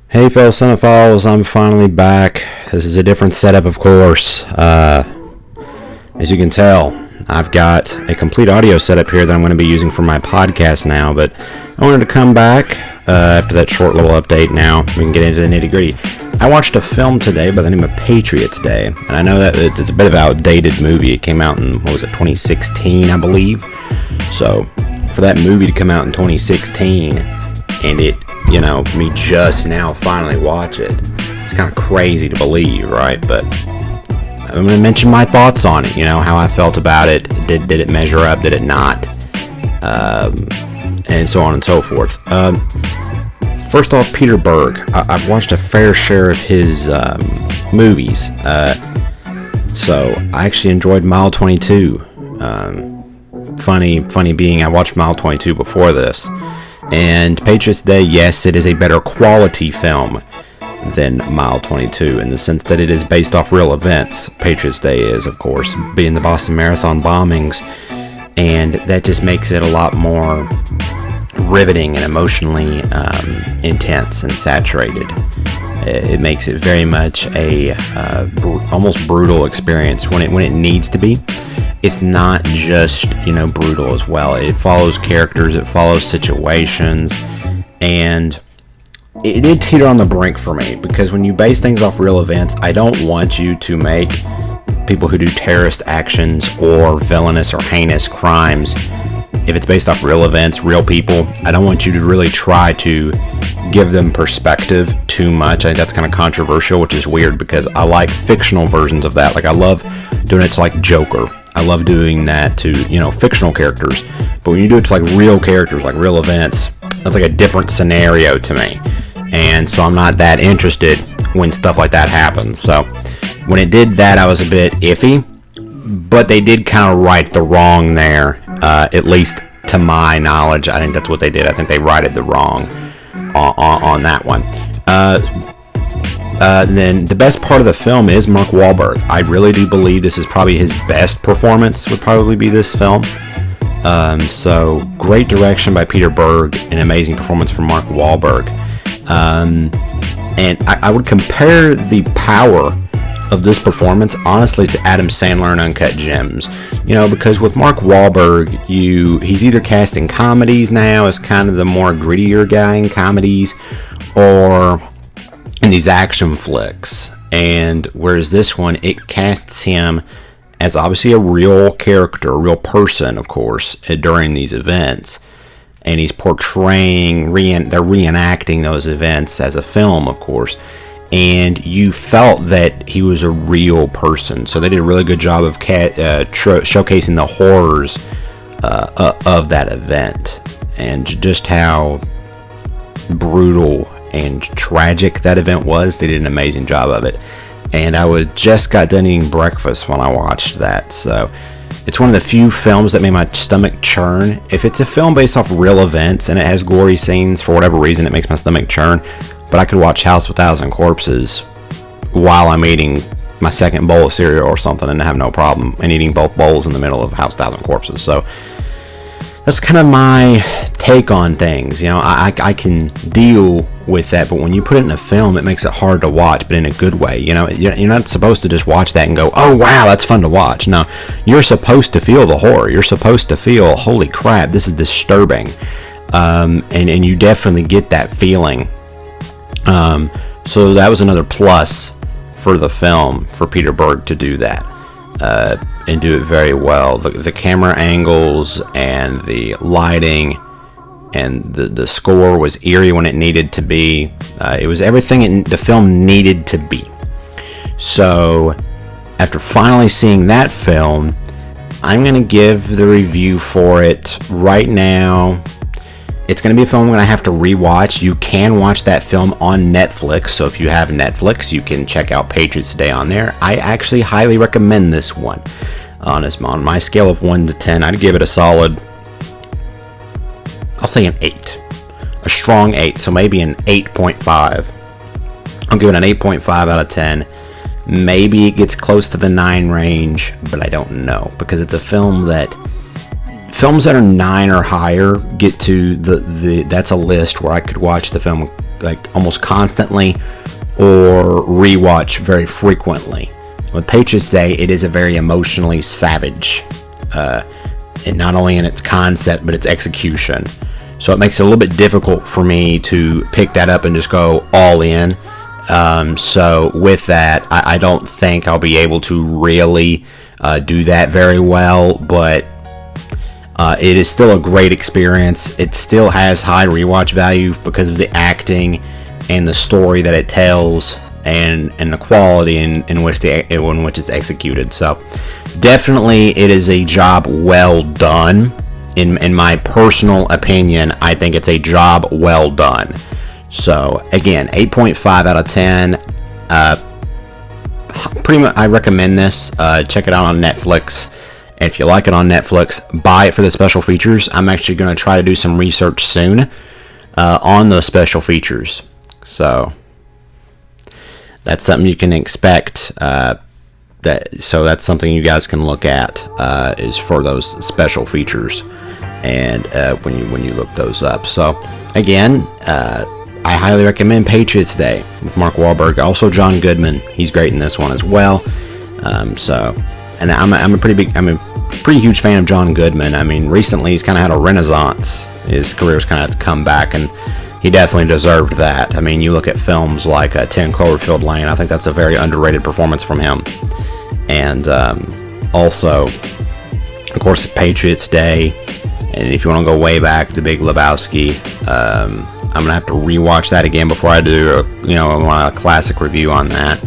Hey fellow cinephiles, I'm finally back. This is a different setup, of course. As you can tell, I've got a complete audio setup here that I'm going to be using for my podcast now, but I wanted to come back after that short little update. Now we can get into the nitty-gritty. I watched a film today by the name of Patriots Day, and I know that it's a bit of an outdated movie. It came out in, 2016, I believe. So, for that movie to come out in 2016, and it, me just now finally watch it, it's kind of crazy to believe, right? But I'm going to mention my thoughts on it, how I felt about it. Did it measure up? Did it not? And so on and so forth. First off, Peter Berg. I've watched a fair share of his movies. So I actually enjoyed Mile 22. Funny being I watched Mile 22 before this. And Patriots Day, yes, it is a better quality film than Mile 22 in the sense that it is based off real events. Patriots Day is, of course, being the Boston Marathon bombings, and that just makes it a lot more riveting and emotionally intense and saturated. It makes it very much a almost brutal experience when it needs to be. It's not just, brutal as well. It follows characters, it follows situations, and it did teeter on the brink for me, because when you base things off real events, I don't want you to make people who do terrorist actions or villainous or heinous crimes, if it's based off real events, real people, I don't want you to really try to give them perspective too much. I think that's kind of controversial, which is weird, because I like fictional versions of that. Like, I love doing it to, like, Joker. I love doing that to, fictional characters. But when you do it to, like, real characters, like real events, that's like a different scenario to me. And so I'm not that interested when stuff like that happens. So when it did that, I was a bit iffy. But they did kind of right the wrong there, at least to my knowledge. I think that's what they did. I think they righted the wrong on that one. Then the best part of the film is Mark Wahlberg. I really do believe this is probably his best performance, would probably be this film. So great direction by Peter Berg, an amazing performance from Mark Wahlberg. And I would compare the power of this performance, honestly, to Adam Sandler in Uncut Gems. Because with Mark Wahlberg, he's either casting comedies now as kind of the more grittier guy in comedies, or in these action flicks. And whereas this one, it casts him as obviously a real character, a real person, of course, during these events. And he's portraying, they're reenacting those events as a film, of course. And you felt that he was a real person. So they did a really good job of showcasing the horrors of that event, and just how brutal and tragic that event was. They did an amazing job of it. And I just got done eating breakfast when I watched that. So it's one of the few films that made my stomach churn. If it's a film based off real events and it has gory scenes, for whatever reason, it makes my stomach churn. But I could watch House of a Thousand Corpses while I'm eating my second bowl of cereal or something and have no problem, and eating both bowls in the middle of House of a Thousand Corpses. So that's kind of my take on things. I can deal with that, but when you put it in a film, it makes it hard to watch, but in a good way. You're not supposed to just watch that and go, oh wow, that's fun to watch. No, you're supposed to feel the horror. You're supposed to feel, holy crap, this is disturbing. And you definitely get that feeling. So that was another plus for the film, for Peter Berg to do that. And do it very well. The camera angles and the lighting and the score was eerie when it needed to be. It was everything the film needed to be. So after finally seeing that film, I'm going to give the review for it right now. It's going to be a film I'm going to have to rewatch. You can watch that film on Netflix. So if you have Netflix, you can check out Patriots Day on there. I actually highly recommend this one. On my scale of 1 to 10, I'd give it a solid, I'll say an 8. A strong 8. So maybe an 8.5. I'll give it an 8.5 out of 10. Maybe it gets close to the 9 range, but I don't know. Because it's a film that films that are 9 or higher get to that's a list where I could watch the film like almost constantly or rewatch very frequently. With Patriots Day, it is a very emotionally savage, and not only in its concept but its execution. So it makes it a little bit difficult for me to pick that up and just go all in. So with that, I don't think I'll be able to really do that very well, but it is still a great experience. It still has high rewatch value because of the acting and the story that it tells, and the quality in which it's executed. So definitely it is a job well done. In my personal opinion, I think it's a job well done. So again, 8.5 out of 10. Pretty much I recommend this. Check it out on Netflix. And if you like it on Netflix, buy it for the special features. I'm actually going to try to do some research soon on those special features. So that's something you can expect. So that's something you guys can look at, is for those special features, and when you look those up. So again, I highly recommend Patriots Day with Mark Wahlberg. Also John Goodman, he's great in this one as well. And I'm a pretty huge fan of John Goodman. I mean, recently he's kind of had a renaissance. His career's kind of come back, and he definitely deserved that. I mean, you look at films like 10 Cloverfield Lane. I think that's a very underrated performance from him. And also, of course, Patriots Day. And if you want to go way back, The Big Lebowski. I'm gonna have to rewatch that again before I do a classic review on that.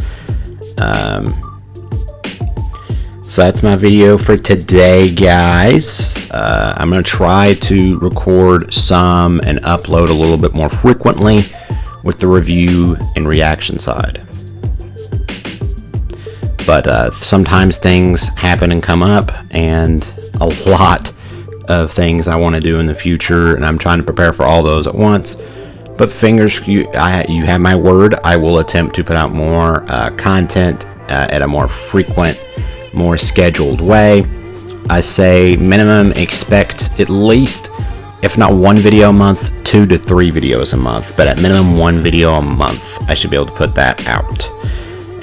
So that's my video for today, guys. I'm gonna try to record some and upload a little bit more frequently with the review and reaction side. But sometimes things happen and come up, and a lot of things I want to do in the future, and I'm trying to prepare for all those at once. But you have my word, I will attempt to put out more content at a more frequent, more scheduled way. I say minimum expect at least, if not one video a month, 2 to 3 videos a month, but at minimum 1 video a month I should be able to put that out.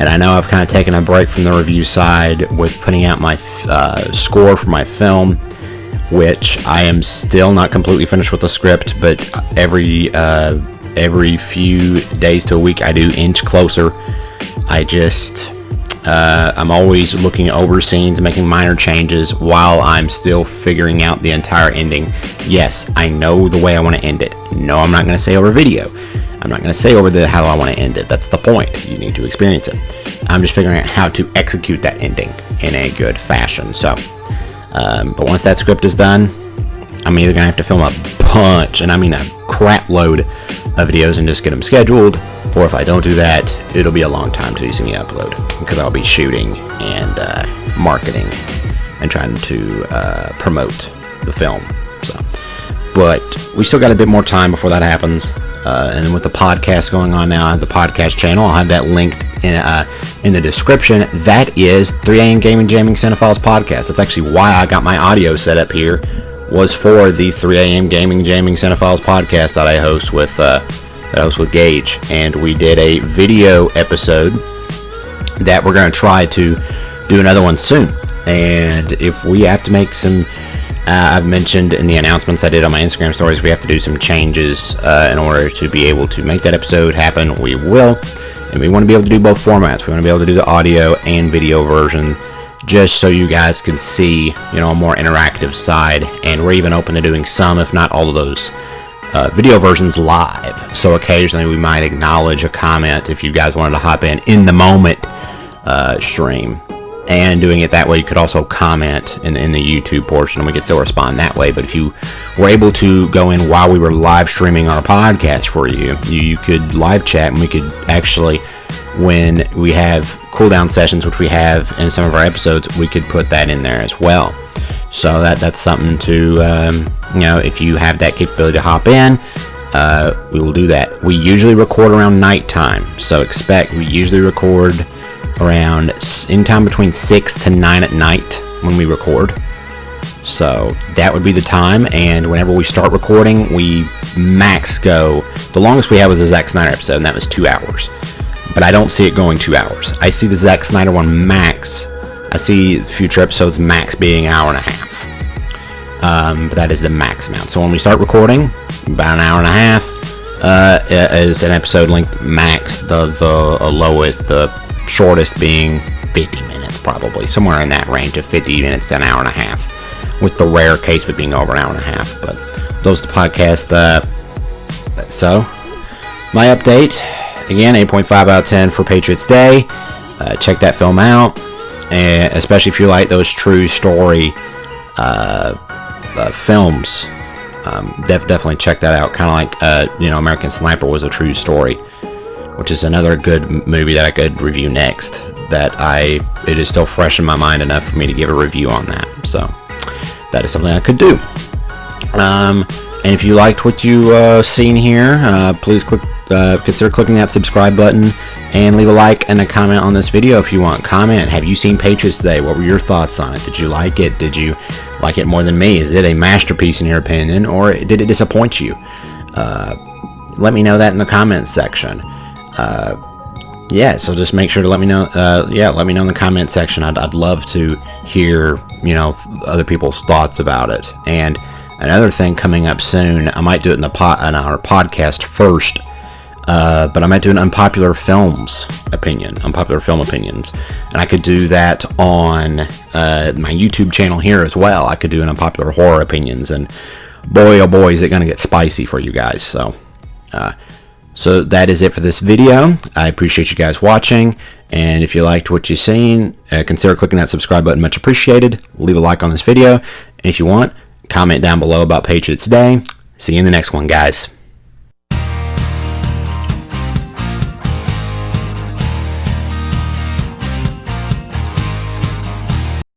And I know I've kind of taken a break from the review side with putting out my score for my film, which I am still not completely finished with the script, but every few days to a week I do inch closer. I'm always looking over scenes, making minor changes while I'm still figuring out the entire ending. Yes, I know the way I want to end it. No, I'm not going to say over video. I'm not going to say over how I want to end it. That's the point. You need to experience it. I'm just figuring out how to execute that ending in a good fashion. So, but once that script is done, I'm either going to have to film a bunch, and I mean a crap load of videos, and just get them scheduled, or if I don't do that, it'll be a long time to see me upload, because I'll be shooting and marketing and trying to promote the film. So, but we still got a bit more time before that happens. And with the podcast going on now, I have the podcast channel. I'll have that linked in the description. That is 3 AM Gaming Jamming Cinephiles podcast. That's actually why I got my audio set up here, was for the 3 AM Gaming Jamming Cinephiles podcast that I host with Gage. And we did a video episode that we're going to try to do another one soon. And if we have to make some, I've mentioned in the announcements I did on my Instagram stories, we have to do some changes in order to be able to make that episode happen. We will. And we want to be able to do both formats. We want to be able to do the audio and video version, just so you guys can see, a more interactive side. And we're even open to doing some, if not all of those video versions live. So occasionally we might acknowledge a comment if you guys wanted to hop in the moment stream. And doing it that way, you could also comment in the YouTube portion, and we could still respond that way. But if you were able to go in while we were live streaming our podcast for you, you could live chat, and we could actually, when we have cooldown sessions, which we have in some of our episodes, we could put that in there as well. So that's something to, if you have that capability to hop in, we will do that. We usually record around nighttime, so we usually record around in time between 6 to 9 at night when we record. So that would be the time, and whenever we start recording, we max go. The longest we had was a Zack Snyder episode, and that was 2 hours. But I don't see it going 2 hours. I see the Zack Snyder one max. I see future episodes max being an hour and a half. But that is the max amount. So when we start recording, about an hour and a half is an episode length max. The lowest, the shortest being 50 minutes probably. Somewhere in that range of 50 minutes to an hour and a half. With the rare case of it being over an hour and a half. But those are the podcast. So, my update. Again, 8.5 out of 10 for Patriots Day. Check that film out. And especially if you like those true story films. Definitely check that out. Kind of like, American Sniper was a true story. Which is another good movie that I could review next. It is still fresh in my mind enough for me to give a review on that. So, that is something I could do. And if you liked what you seen here, please consider clicking that subscribe button and leave a like and a comment on this video if you want. Comment, have you seen Patriots Day? What were your thoughts on it? Did you like it? Did you like it more than me? Is it a masterpiece in your opinion, or did it disappoint you? Let me know that in the comments section. So just make sure to let me know. Let me know in the comment section. I'd love to hear, other people's thoughts about it. And another thing coming up soon, I might do it in our podcast first. But I might do an unpopular film opinions, and I could do that on my YouTube channel here as well. I could do an unpopular horror opinions, and boy, oh boy, is it gonna get spicy for you guys. So that is it for this video. I appreciate you guys watching, and if you liked what you've seen, consider clicking that subscribe button. Much appreciated. Leave a like on this video, and if you want, comment down below about Patriots Day. See you in the next one, guys.